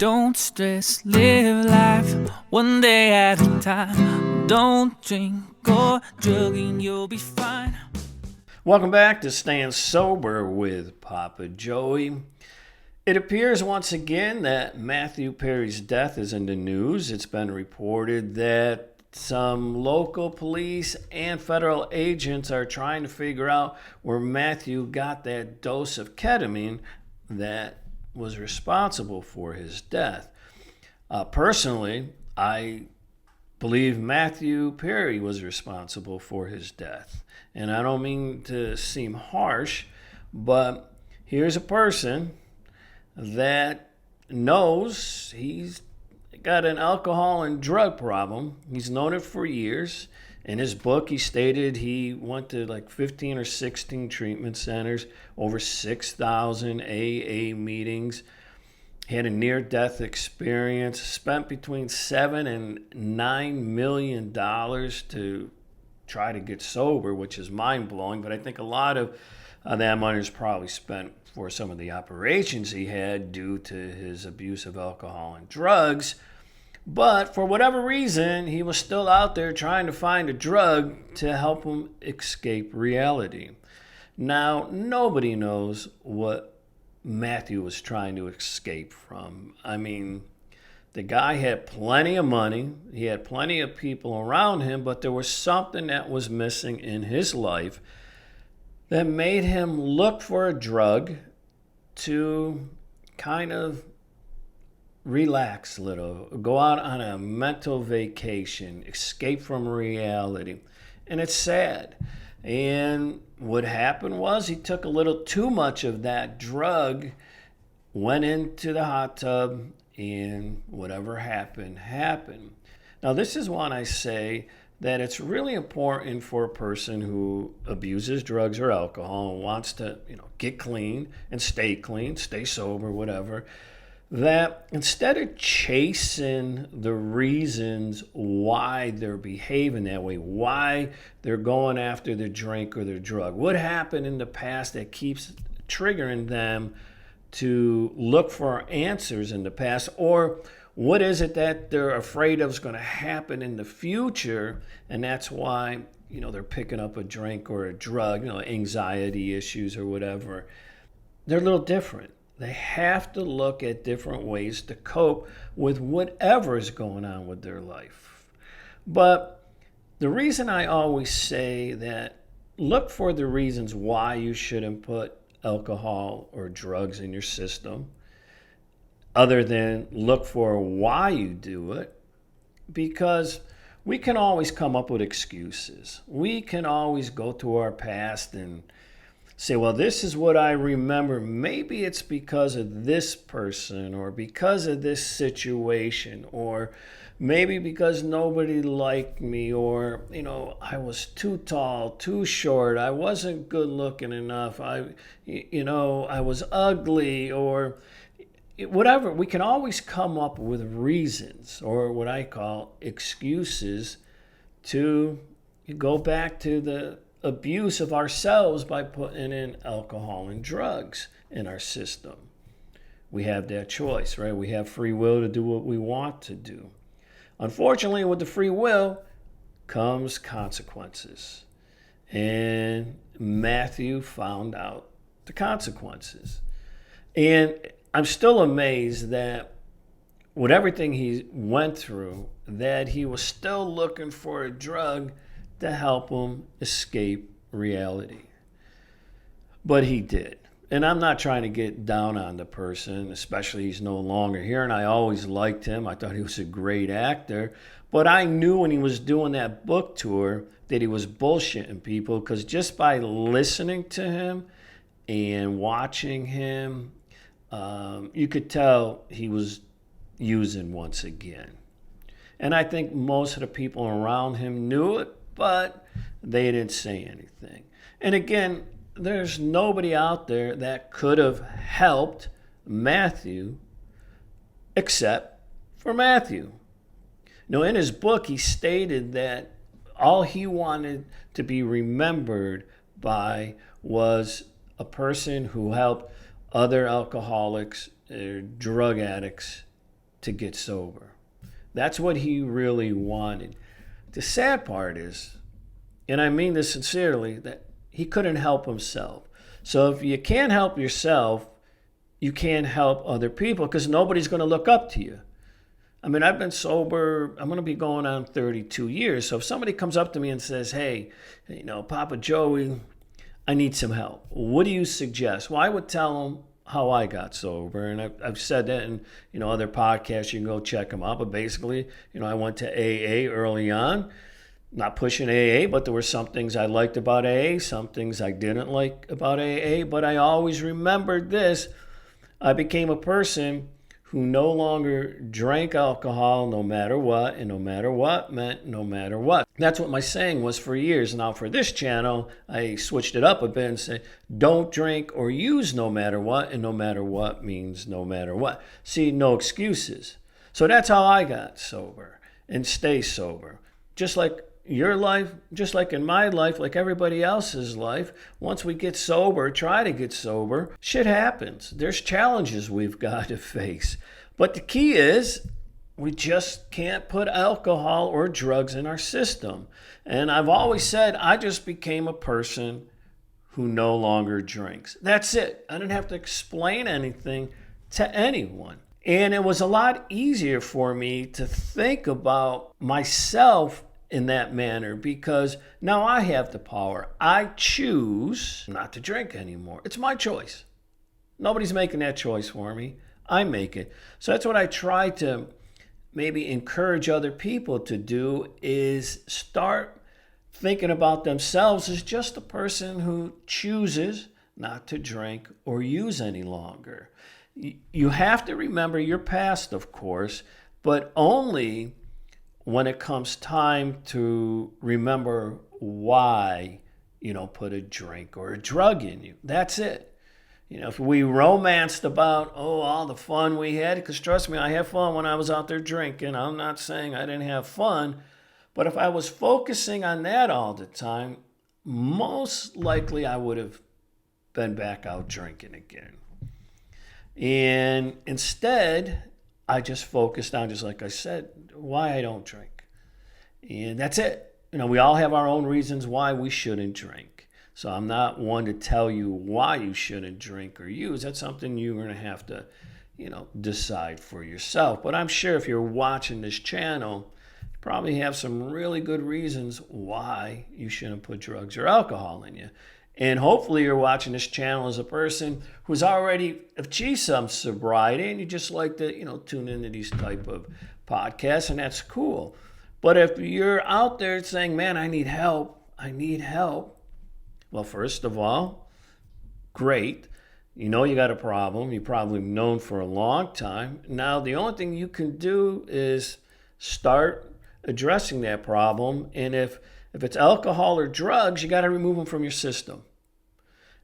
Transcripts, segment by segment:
Don't stress, live life one day at a time. Don't drink or drug and you'll be fine. Welcome back to Staying Sober with Papa Joey. It appears once again that Matthew Perry's death is in the news. It's been reported that some local police and federal agents are trying to figure out where Matthew got that dose of ketamine that was responsible for his death. Personally, I believe Matthew Perry was responsible for his death. And I don't mean to seem harsh, but here's a person that knows he's got an alcohol and drug problem. He's known it for years. In his book, he stated he went to like 15 or 16 treatment centers, over 6,000 AA meetings. He had a near-death experience, spent between $7 and $9 million to try to get sober, which is mind-blowing. But I think a lot of that money was probably spent for some of the operations he had due to his abuse of alcohol and drugs. But for whatever reason, he was still out there trying to find a drug to help him escape reality. Now, nobody knows what Matthew was trying to escape from. I mean, the guy had plenty of money. He had plenty of people around him, but there was something that was missing in his life that made him look for a drug to kind of relax a little, go out on a mental vacation, escape from reality. And it's sad. And what happened was he took a little too much of that drug, went into the hot tub, and whatever happened, happened. Now, this is when I say that it's really important for a person who abuses drugs or alcohol and wants to, get clean and stay sober, whatever, that instead of chasing the reasons why they're behaving that way, why they're going after the drink or the drug, what happened in the past that keeps triggering them to look for answers in the past, or what is it that they're afraid of is going to happen in the future, and that's why they're picking up a drink or a drug, anxiety issues or whatever. They're a little different. They have to look at different ways to cope with whatever is going on with their life. But the reason I always say that look for the reasons why you shouldn't put alcohol or drugs in your system, other than look for why you do it, because we can always come up with excuses. We can always go to our past and say, well, this is what I remember. Maybe it's because of this person or because of this situation, or maybe because nobody liked me, or, I was too tall, too short, I wasn't good looking enough, I was ugly, or whatever. We can always come up with reasons, or what I call excuses, to go back to the abuse of ourselves by putting in alcohol and drugs in our system. We have that choice, right? We have free will to do what we want to do. Unfortunately, with the free will comes consequences. And Matthew found out the consequences. And I'm still amazed that with everything he went through, that he was still looking for a drug to help him escape reality. But he did. And I'm not trying to get down on the person, especially he's no longer here, and I always liked him. I thought he was a great actor. But I knew when he was doing that book tour that he was bullshitting people, because just by listening to him and watching him, you could tell he was using once again. And I think most of the people around him knew it, but they didn't say anything. And again, there's nobody out there that could have helped Matthew except for Matthew. In his book, he stated that all he wanted to be remembered by was a person who helped other alcoholics, drug addicts to get sober. That's what he really wanted. The sad part is, and I mean this sincerely, that he couldn't help himself. So if you can't help yourself, you can't help other people because nobody's going to look up to you. I mean, I've been sober, I'm going to be going on 32 years. So if somebody comes up to me and says, hey, Papa Joey, I need some help, what do you suggest? Well, I would tell them how I got sober. And I've said that in other podcasts. You can go check them out. But basically, I went to AA early on. Not pushing AA, but there were some things I liked about AA, some things I didn't like about AA. But I always remembered this. I became a person who no longer drank alcohol no matter what, and no matter what meant no matter what. That's what my saying was for years. Now for this channel, I switched it up a bit and said, don't drink or use no matter what, and no matter what means no matter what. See, no excuses. So that's how I got sober and stay sober. Just like your life, just like in my life, like everybody else's life, once we get sober, try to get sober, shit happens. There's challenges we've got to face. But the key is we just can't put alcohol or drugs in our system. And I've always said I just became a person who no longer drinks. That's it. I didn't have to explain anything to anyone. And it was a lot easier for me to think about myself in that manner because now I have the power. I choose not to drink anymore. It's my choice. Nobody's making that choice for me. I make it. So that's what I try to maybe encourage other people to do is start thinking about themselves as just a person who chooses not to drink or use any longer. You have to remember your past, of course, but only when it comes time to remember why you don't put a drink or a drug in you. That's it. If we romanced about, all the fun we had, because trust me, I had fun when I was out there drinking. I'm not saying I didn't have fun, but if I was focusing on that all the time, most likely I would have been back out drinking again. And instead, I just focused on, just like I said, why I don't drink. And that's it. We all have our own reasons why we shouldn't drink. So I'm not one to tell you why you shouldn't drink or use. That's something you're going to have to, decide for yourself. But I'm sure if you're watching this channel, you probably have some really good reasons why you shouldn't put drugs or alcohol in you. And hopefully you're watching this channel as a person who's already achieved some sobriety and you just like to, tune into these type of podcasts, and that's cool. But if you're out there saying, man, I need help. Well, first of all, great. You got a problem. You've probably known for a long time. Now, the only thing you can do is start addressing that problem. And if it's alcohol or drugs, you got to remove them from your system.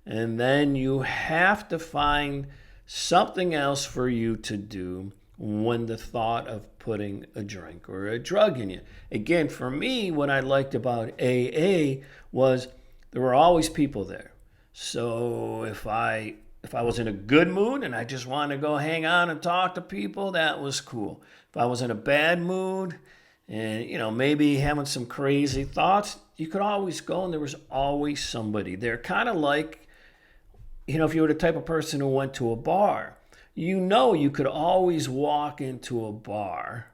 And then you have to find something else for you to do when the thought of putting a drink or a drug in you. Again, for me, what I liked about AA was there were always people there. So if I was in a good mood and I just wanted to go hang out and talk to people, that was cool. If I was in a bad mood and, maybe having some crazy thoughts, you could always go and there was always somebody there. Kind of like, if you were the type of person who went to a bar, you could always walk into a bar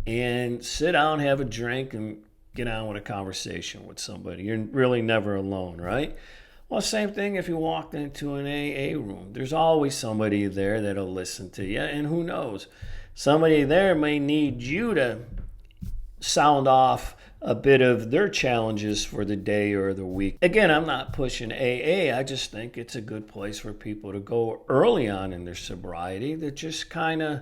and sit down, have a drink, and get on with a conversation with somebody. You're really never alone, right? Well, same thing if you walked into an AA room. There's always somebody there that'll listen to you, and who knows? Somebody there may need you to sound off a bit of their challenges for the day or the week. Again, I'm not pushing AA. I just think it's a good place for people to go early on in their sobriety to just kind of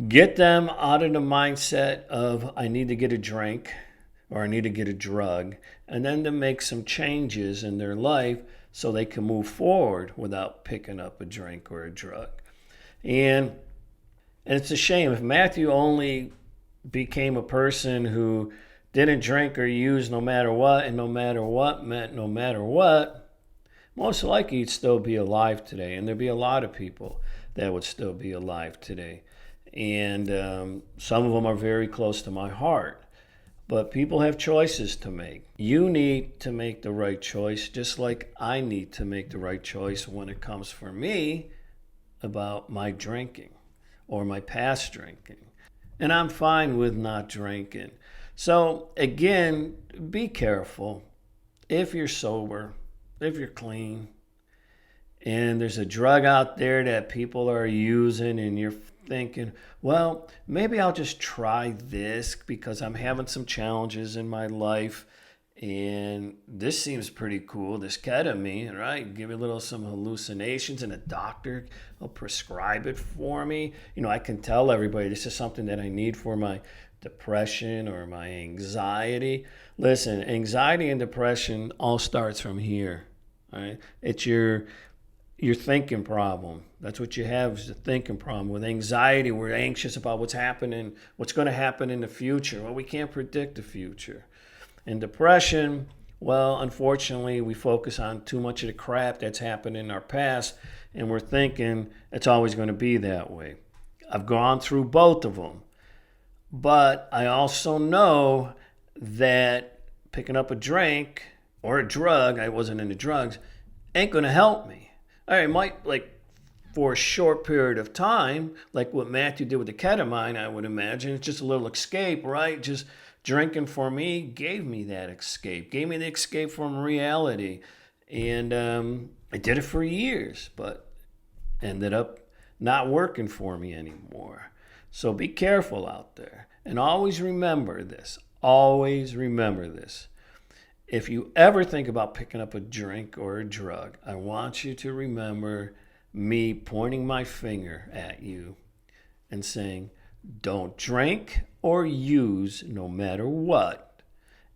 get them out of the mindset of I need to get a drink or I need to get a drug, and then to make some changes in their life so they can move forward without picking up a drink or a drug. And it's a shame if Matthew only became a person who didn't drink or use no matter what, and no matter what meant no matter what, most likely he'd still be alive today. And there'd be a lot of people that would still be alive today. And some of them are very close to my heart. But people have choices to make. You need to make the right choice, just like I need to make the right choice when it comes for me about my drinking or my past drinking. And I'm fine with not drinking. So, again, be careful. If you're sober, if you're clean, and there's a drug out there that people are using, and you're thinking, well, maybe I'll just try this because I'm having some challenges in my life. And this seems pretty cool, this ketamine, right? Give me a little some hallucinations, and a doctor will prescribe it for me. I can tell everybody this is something that I need for my depression or my anxiety. Listen, anxiety and depression all starts from here, right? It's your thinking problem. That's what you have, is a thinking problem. With anxiety, we're anxious about what's going to happen in the future. Well, we can't predict the future. And depression, well, unfortunately, we focus on too much of the crap that's happened in our past, and we're thinking it's always going to be that way. I've gone through both of them. But I also know that picking up a drink or a drug, I wasn't into drugs, ain't going to help me. It might, for a short period of time, like what Matthew did with the ketamine, I would imagine. It's just a little escape, right? Just drinking for me gave me that escape, gave me the escape from reality. And I did it for years, but ended up not working for me anymore. So be careful out there. And always remember this. Always remember this. If you ever think about picking up a drink or a drug, I want you to remember me pointing my finger at you and saying, don't drink or use no matter what.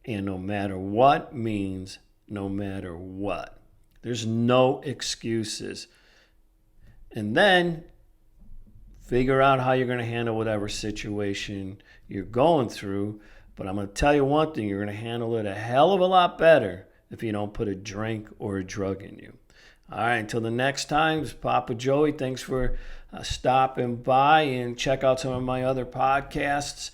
And no matter what means no matter what. There's no excuses. And then figure out how you're going to handle whatever situation you're going through. But I'm going to tell you one thing, you're going to handle it a hell of a lot better if you don't put a drink or a drug in you. All right, until the next time, it's Papa Joey. Thanks for stopping by, and check out some of my other podcasts.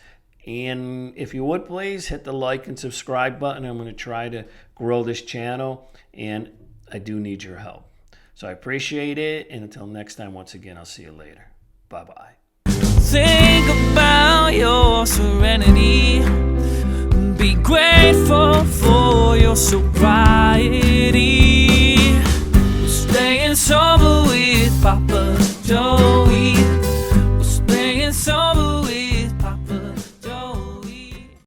And if you would please hit the like and subscribe button. I'm going to try to grow this channel, and I do need your help. So I appreciate it. And until next time, once again, I'll see you later. Bye-bye. Think about your serenity. Be grateful for your sobriety. Staying sober with Papa Joey. Staying sober.